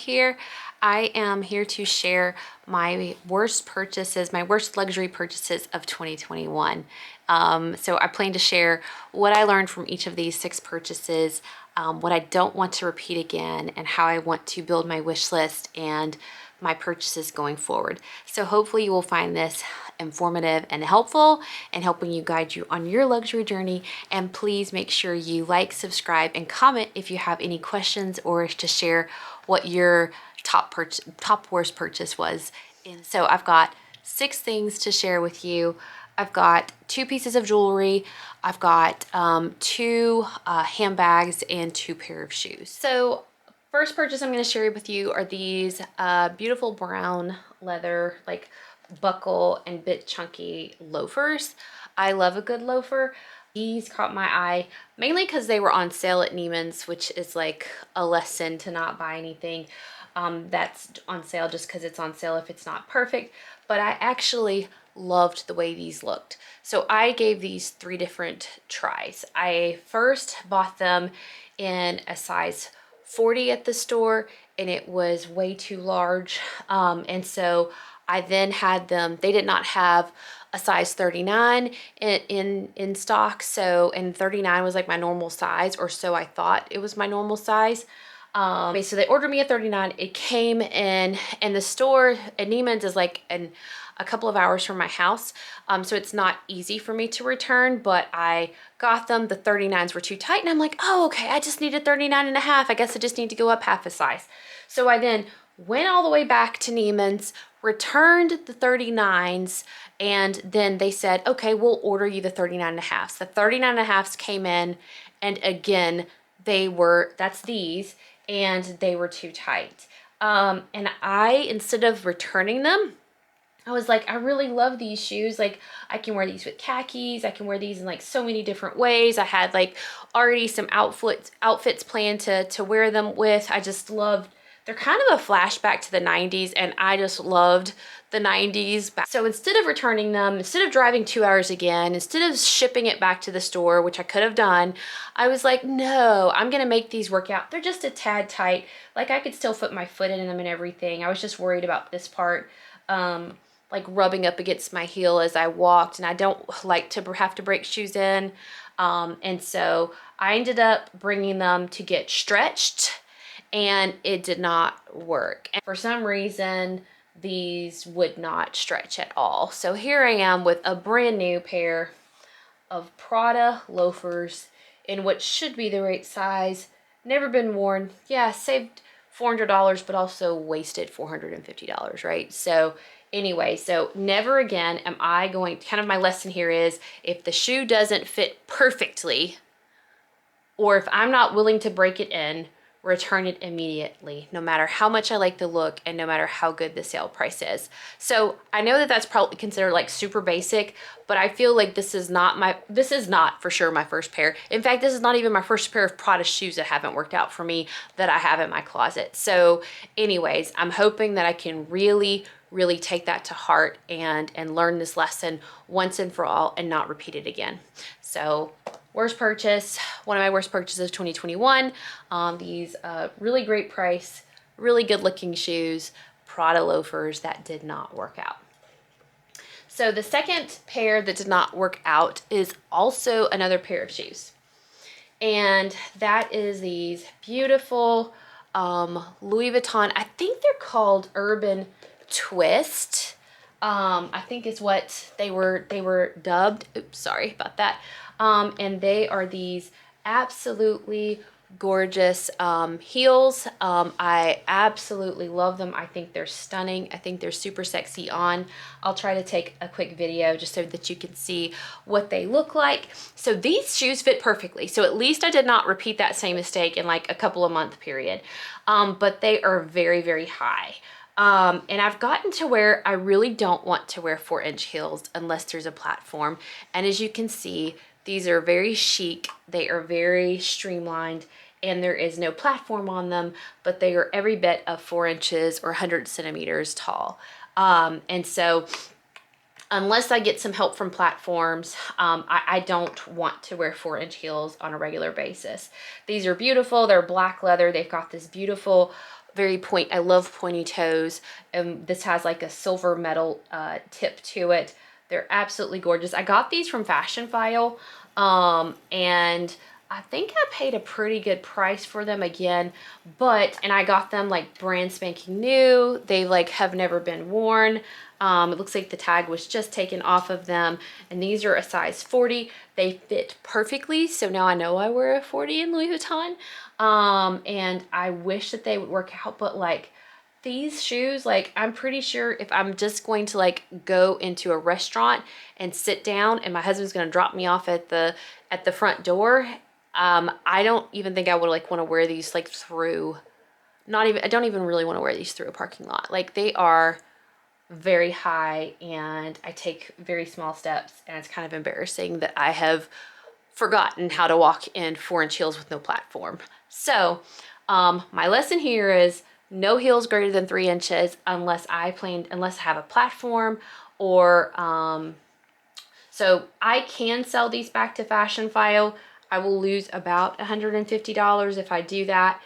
here. I am here to share my worst purchases, my worst luxury purchases of 2021. So I plan to share what I learned from each of these 6 purchases, what I don't want to repeat again, and how I want to build my wish list and my purchases going forward. So hopefully you will find this informative and helpful and helping you guide you on your luxury journey. And please make sure you like, subscribe, and comment if you have any questions or to share what your top worst purchase was. And so I've got 6 things to share with you. I've got 2 pieces of jewelry. I've got 2 handbags and 2 pair of shoes. So first purchase I'm going to share with you are these beautiful brown leather, like buckle and bit chunky loafers. I love a good loafer. These caught my eye mainly because they were on sale at Neiman's, which is like a lesson to not buy anything that's on sale just because it's on sale if it's not perfect. But I actually loved the way these looked. So I gave these 3 different tries. I first bought them in a size 40 at the store and it was way too large. And so I then had them, they did not have a size 39 in stock. So, and 39 was like my normal size, or so I thought it was my normal size. So they ordered me a 39. It came in, and the store at Neiman's is like a couple of hours from my house. So it's not easy for me to return, but I got them. The 39s were too tight and I'm like, oh, okay, I just need a 39 and a half. I guess I just need to go up half a size. So I then went all the way back to Neiman's, returned the 39s, and then they said, okay, we'll order you the 39 and a halves. The 39 and a halves came in, and again, that's these, and they were too tight. And instead of returning them, I was like, I really love these shoes. Like, I can wear these with khakis. I can wear these in like so many different ways. I had like already some outfits planned to wear them with. I just loved, they're kind of a flashback to the 90s, and I just loved the 90s. So instead of returning them, instead of driving 2 hours again, instead of shipping it back to the store, which I could have done, I was like, no, I'm gonna make these work out. They're just a tad tight. Like, I could still put my foot in them and everything. I was just worried about this part. Like rubbing up against my heel as I walked, and I don't like to have to break shoes in. And so I ended up bringing them to get stretched, and it did not work. And for some reason, these would not stretch at all. So here I am with a brand new pair of Prada loafers in what should be the right size, never been worn. Yeah, saved $400, but also wasted $450, right? So anyway, so never again am I going, kind of my lesson here is, if the shoe doesn't fit perfectly, or if I'm not willing to break it in, return it immediately, no matter how much I like the look and no matter how good the sale price is. So I know that that's probably considered like super basic, but I feel like this is not for sure my first pair. In fact, this is not even my first pair of Prada shoes that haven't worked out for me that I have in my closet. So anyways, I'm hoping that I can really take that to heart and learn this lesson once and for all and not repeat it again. So worst purchase, one of my worst purchases of 2021, these really great price, really good looking shoes, Prada loafers that did not work out. So the second pair that did not work out is also another pair of shoes. And that is these beautiful Louis Vuitton, I think they're called Urban Twist. I think is what they were dubbed. Oops, sorry about that. And they are these absolutely gorgeous heels. I absolutely love them. I think they're stunning. I think they're super sexy on. I'll try to take a quick video just so that you can see what they look like. So these shoes fit perfectly. So at least I did not repeat that same mistake in like a couple of month period. But they are very, very high. And I've gotten to where I really don't want to wear 4-inch heels unless there's a platform. And as you can see, these are very chic. They are very streamlined, and there is no platform on them, but they are every bit of 4 inches or 100 centimeters tall. And so unless I get some help from platforms, I don't want to wear 4-inch heels on a regular basis. These are beautiful. They're black leather. They've got this beautiful very I love pointy toes. And this has like a silver metal tip to it. They're absolutely gorgeous. I got these from Fashion File, and I think I paid a pretty good price for them again, and I got them like brand spanking new. They like have never been worn. It looks like the tag was just taken off of them, and these are a size 40. They fit perfectly, so now I know I wear a 40 in Louis Vuitton. And I wish that they would work out, but like these shoes, like I'm pretty sure if I'm just going to like go into a restaurant and sit down and my husband's gonna drop me off at the front door, I don't even think I would like want to wear these like through, I don't even really want to wear these through a parking lot. Like they are very high and I take very small steps, and it's kind of embarrassing that I have forgotten how to walk in 4-inch heels with no platform. So my lesson here is no heels greater than 3 inches unless I have a platform, or so I can sell these back to Fashion File. I will lose about $150 if I do that.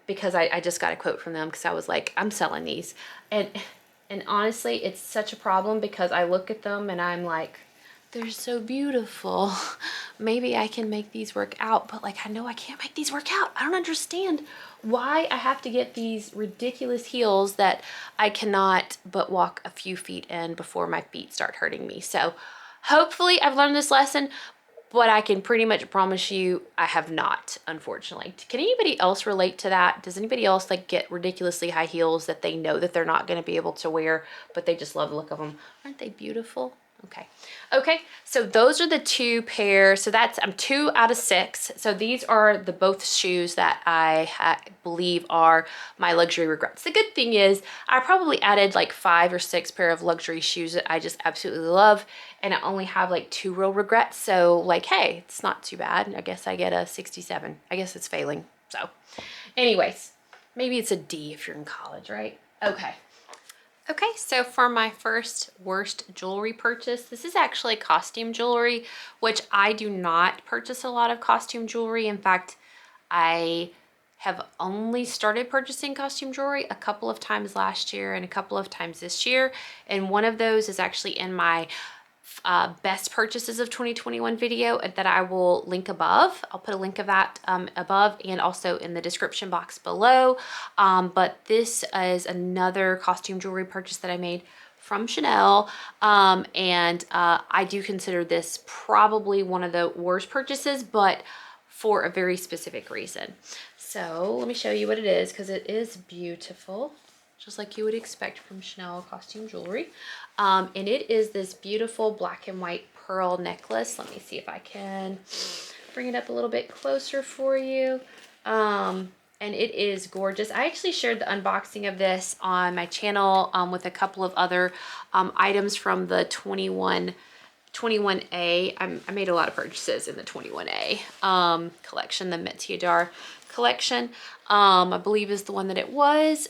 Because I just got a quote from them because I was like, I'm selling these. And honestly, it's such a problem because I look at them and I'm like, they're so beautiful. Maybe I can make these work out, but like I know I can't make these work out. I don't understand why I have to get these ridiculous heels that I cannot but walk a few feet in before my feet start hurting me. So hopefully I've learned this lesson, but I can pretty much promise you I have not, unfortunately. Can anybody else relate to that? Does anybody else like get ridiculously high heels that they know that they're not going to be able to wear, but they just love the look of them? Aren't they beautiful? Okay, so those are the 2 pairs. So I'm 2 out of 6. So these are the both shoes that I believe are my luxury regrets. The good thing is I probably added like 5 or 6 pair of luxury shoes that I just absolutely love, and I only have like 2 real regrets. So like, hey, it's not too bad. I guess I get a 67. I guess it's failing. So anyways, maybe it's a D if you're in college, right? Okay, so for my first worst jewelry purchase, this is actually costume jewelry, which I do not purchase a lot of costume jewelry. In fact, I have only started purchasing costume jewelry a couple of times last year and a couple of times this year. And one of those is actually in my best purchases of 2021 video that I will link above. I'll put a link of that above and also in the description box below. But this is another costume jewelry purchase that I made from Chanel, and I do consider this probably one of the worst purchases, but for a very specific reason. So let me show you what it is, because it is beautiful, just like you would expect from Chanel costume jewelry. And it is this beautiful black and white pearl necklace. Let me see if I can bring it up a little bit closer for you. And it is gorgeous. I actually shared the unboxing of this on my channel with a couple of other items from the 21A. I made a lot of purchases in the 21A collection, the Métier d'Art collection, I believe is the one that it was.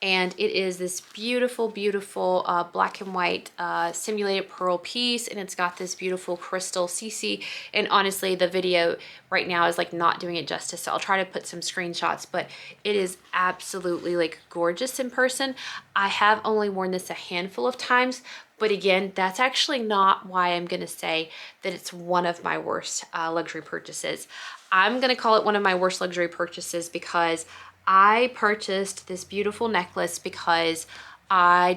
And it is this beautiful, beautiful black and white simulated pearl piece, and it's got this beautiful crystal CC. And honestly, the video right now is like not doing it justice, so I'll try to put some screenshots, but it is absolutely like gorgeous in person. I have only worn this a handful of times, but again, that's actually not why I'm gonna say that it's one of my worst luxury purchases. I'm gonna call it one of my worst luxury purchases because I purchased this beautiful necklace because I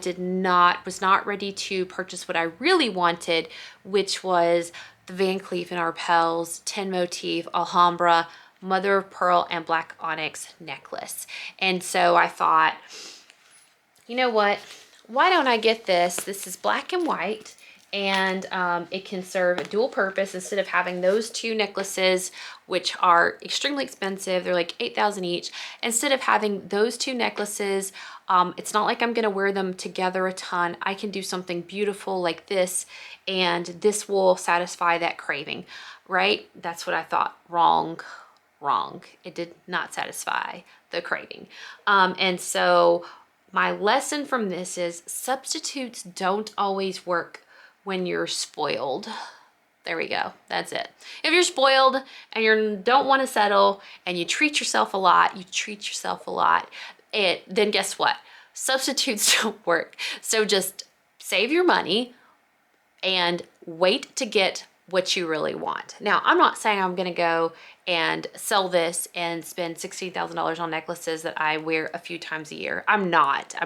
was not ready to purchase what I really wanted, which was the Van Cleef & Arpels 10 motif Alhambra mother of pearl and black onyx necklace. And so I thought, you know what? Why don't I get this? This is black and white, and it can serve a dual purpose. Instead of having those 2 necklaces, which are extremely expensive, they're like $8,000 each. Instead of having those 2 necklaces, it's not like I'm gonna wear them together a ton. I can do something beautiful like this, and this will satisfy that craving, right? That's what I thought. Wrong. It did not satisfy the craving. And so my lesson from this is substitutes don't always work when you're spoiled. There we go. That's it. If you're spoiled and you don't want to settle and you treat yourself a lot, then guess what? Substitutes don't work. So just save your money and wait to get what you really want. Now, I'm not saying I'm gonna go and sell this and spend $60,000 on necklaces that I wear a few times a year. I'm not.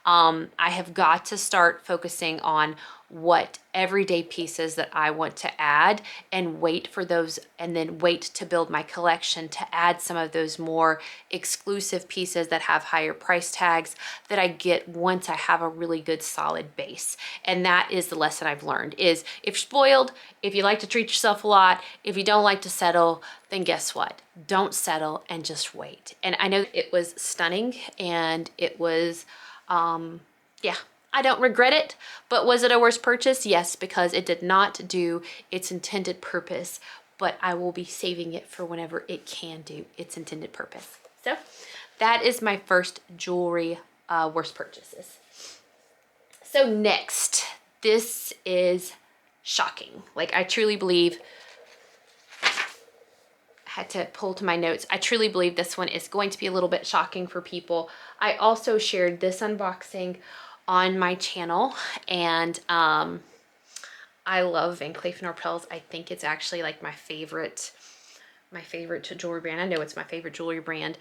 I have got to start focusing on what everyday pieces that I want to add and wait for those, and then wait to build my collection to add some of those more exclusive pieces that have higher price tags that I get once I have a really good solid base. And that is the lesson I've learned is if you're spoiled, if you like to treat yourself a lot, if you don't like to settle, then guess what? Don't settle and just wait. And I know it was stunning and it was, yeah, I don't regret it, but was it a worse purchase? Yes, because it did not do its intended purpose, but I will be saving it for whenever it can do its intended purpose. So that is my first jewelry worst purchases. So next, this is shocking. Like I truly believe, I had to pull to my notes. I truly believe this one is going to be a little bit shocking for people. I also shared this unboxing on my channel, and I love Van Cleef & Arpels. I think it's actually like my favorite jewelry brand. I know it's my favorite jewelry brand,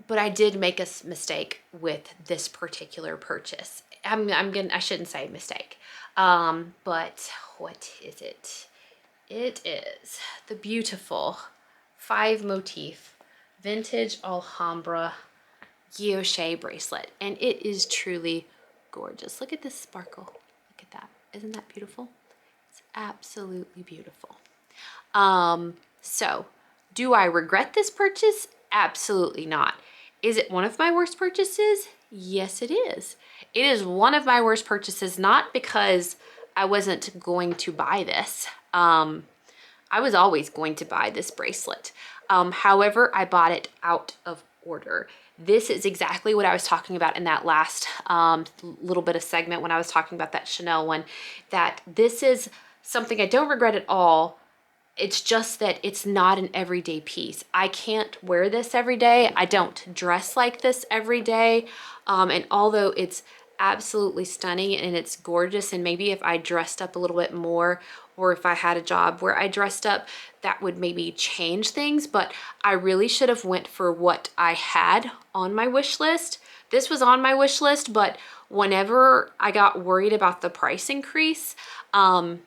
but I did make a mistake with this particular purchase. I shouldn't say mistake, but what is it? It is the beautiful 5 motif vintage Alhambra guilloche bracelet, and it is truly gorgeous. Look at this sparkle. Look at that. Isn't that beautiful? It's absolutely beautiful. So do I regret this purchase? Absolutely not. Is it one of my worst purchases? Yes, it is. It is one of my worst purchases, not because I wasn't going to buy this. I was always going to buy this bracelet. However, I bought it out of order. This is exactly what I was talking about in that last little bit of segment when I was talking about that Chanel one, that this is something I don't regret at all. It's just that it's not an everyday piece. I can't wear this every day. I don't dress like this every day. And although it's absolutely stunning and it's gorgeous, and maybe if I dressed up a little bit more, or if I had a job where I dressed up, that would maybe change things, but I really should have went for what I had on my wish list. This was on my wish list, but whenever I got worried about the price increase, I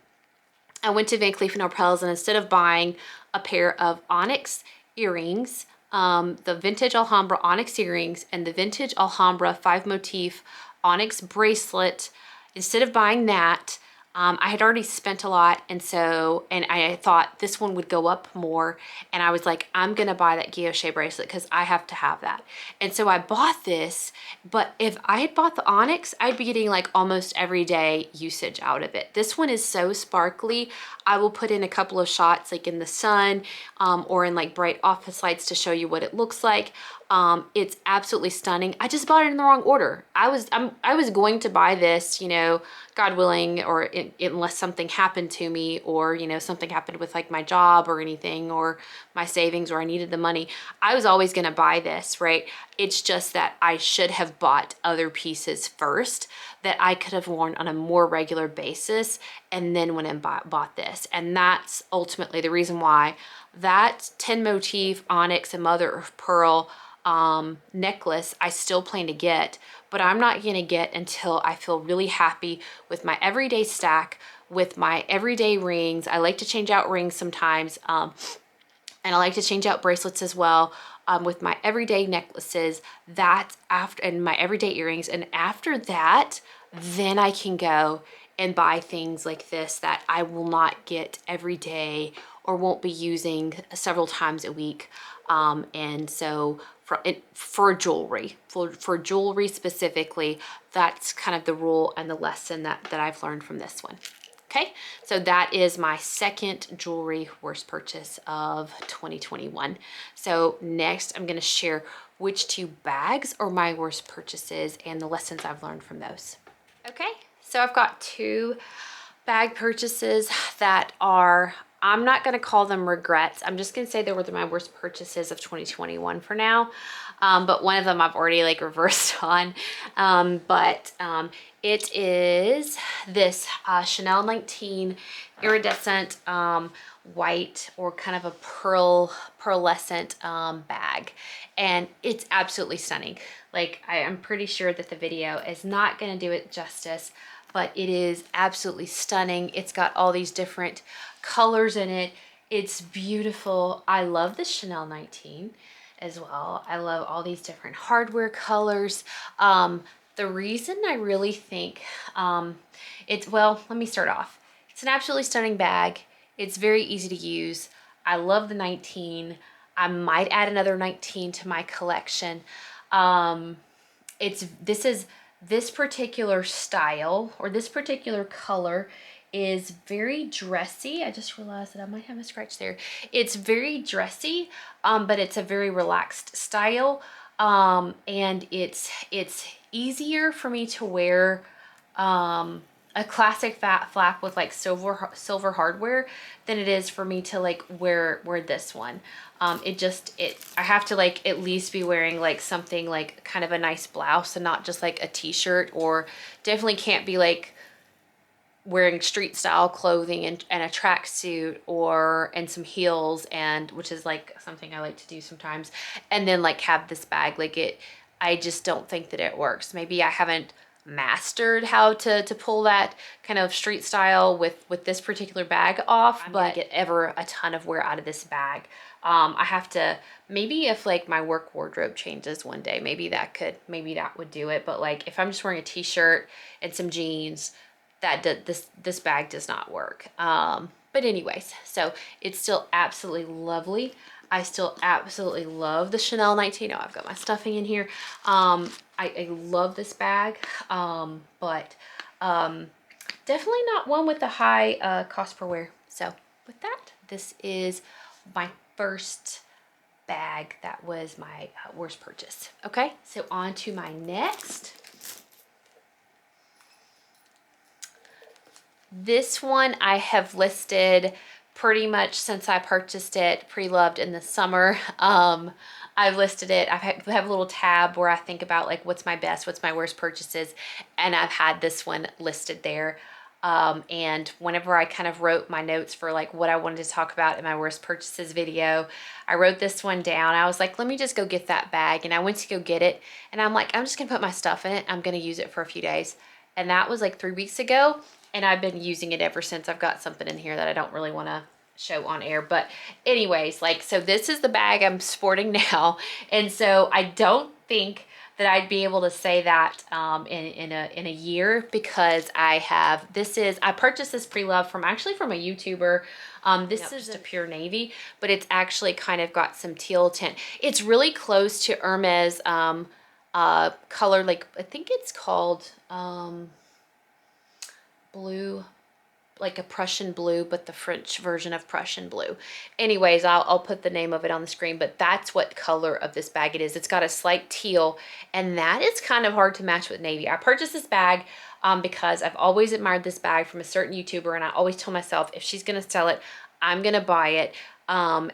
went to Van Cleef & Arpels, and instead of buying a pair of onyx earrings, the vintage Alhambra onyx earrings and the vintage Alhambra 5 motif onyx bracelet, instead of buying that, I had already spent a lot, and I thought this one would go up more, and I was like, I'm gonna buy that guilloche bracelet because I have to have that. And so I bought this, but if I had bought the onyx, I'd be getting like almost everyday usage out of it. This one is so sparkly. I will put in a couple of shots like in the sun or in like bright office lights to show you what it looks like. It's absolutely stunning. I just bought it in the wrong order. I was going to buy this, you know, God willing, or unless something happened to me, or, you know, something happened with like my job or anything, or my savings, or I needed the money. I was always going to buy this, right? It's just that I should have bought other pieces first that I could have worn on a more regular basis, and then went and bought this. And that's ultimately the reason why that 10 motif onyx and mother of pearl necklace I still plan to get, but I'm not gonna get until I feel really happy with my everyday stack, with my everyday rings. I like to change out rings sometimes, and I like to change out bracelets as well, with my everyday necklaces, and my everyday earrings. And after that, then I can go and buy things like this that I will not get every day or won't be using several times a week. And so for jewelry, for jewelry specifically, that's kind of the rule and the lesson that I've learned from this one. Okay, so that is my second jewelry worst purchase of 2021. So next I'm gonna share which 2 bags are my worst purchases and the lessons I've learned from those. Okay, so I've got 2 bag purchases that are, I'm not going to call them regrets. I'm just going to say they were my worst purchases of 2021 for now. But one of them I've already like reversed on. It is this Chanel 19 iridescent white or kind of a pearlescent bag. And it's absolutely stunning. Like I'm pretty sure that the video is not going to do it justice, but it is absolutely stunning. It's got all these different colors in it. It's beautiful. I love the Chanel 19 as well. I love all these different hardware colors. The reason I really think well, let me start off. It's an absolutely stunning bag. It's very easy to use. I love the 19. I might add another 19 to my collection. This particular style or this particular color is very dressy. I just realized that I might have a scratch there. It's very dressy, but it's a very relaxed style. And it's easier for me to wear a classic fat flap with like silver hardware than it is for me to like wear this one. I have to like at least be wearing like something like kind of a nice blouse and not just like a t-shirt, or definitely can't be like wearing street style clothing and a tracksuit and some heels, and which is like something I like to do sometimes, and then like have this bag. I just don't think that it works. Maybe I haven't mastered how to pull that kind of street style with this particular bag off, but get ever a ton of wear out of this bag. I have to, maybe if like my work wardrobe changes one day, maybe that would do it. But like if I'm just wearing a t-shirt and some jeans, this bag does not work. But anyways, so it's still absolutely lovely. I still absolutely love the Chanel 19. Oh, I've got my stuffing in here. I love this bag, but definitely not one with the high cost per wear. So with that, this is my first bag that was my worst purchase. Okay, so on to my next. This one I have listed pretty much since I purchased it, pre-loved in the summer. I've listed it. I have a little tab where I think about like what's my best, what's my worst purchases, and I've had this one listed there. And whenever I kind of wrote my notes for like what I wanted to talk about in my worst purchases video, I wrote this one down. I was like, let me just go get that bag. And I went to go get it. And I'm like, I'm just gonna put my stuff in it. I'm gonna use it for a few days. And that was like 3 weeks ago. And I've been using it ever since. I've got something in here that I don't really want to show on air. But anyways, like, so this is the bag I'm sporting now. And so I don't think that I'd be able to say that in a year, because I purchased this pre-love from a YouTuber. This is just a pure navy, but it's actually kind of got some teal tint. It's really close to Hermes color, like I think it's called blue, like a Prussian blue, but the French version of Prussian blue. Anyways, I'll put the name of it on the screen, but that's what color of this bag it is. It's got a slight teal, and that is kind of hard to match with navy. I purchased this bag because I've always admired this bag from a certain YouTuber, and I always tell myself, if she's gonna sell it, I'm gonna buy it. I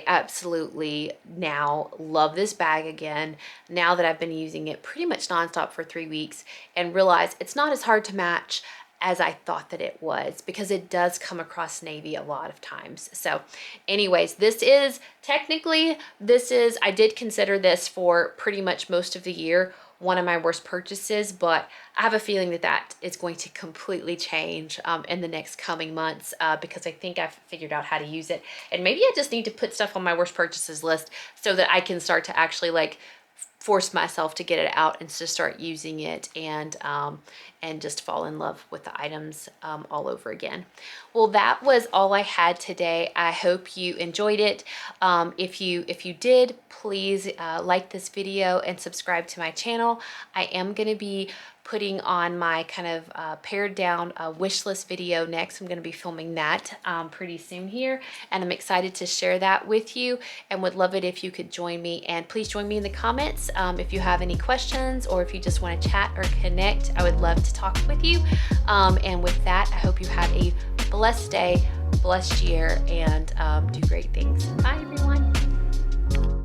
absolutely now love this bag again, now that I've been using it pretty much nonstop for 3 weeks, and realize it's not as hard to match as I thought that it was, because it does come across navy a lot of times. So anyways, I did consider this for pretty much most of the year one of my worst purchases, but I have a feeling that is going to completely change in the next coming months, because I think I've figured out how to use it. And maybe I just need to put stuff on my worst purchases list so that I can start to actually like force myself to get it out and to start using it, and just fall in love with the items all over again. Well, that was all I had today. I hope you enjoyed it. If you did, please like this video and subscribe to my channel. I am going to be putting on my kind of pared down wish list video next. I'm going to be filming that pretty soon here, and I'm excited to share that with you and would love it if you could join me. And please join me in the comments if you have any questions or if you just want to chat or connect. I would love to talk with you. And with that, I hope you have a blessed day, blessed year, and do great things. Bye.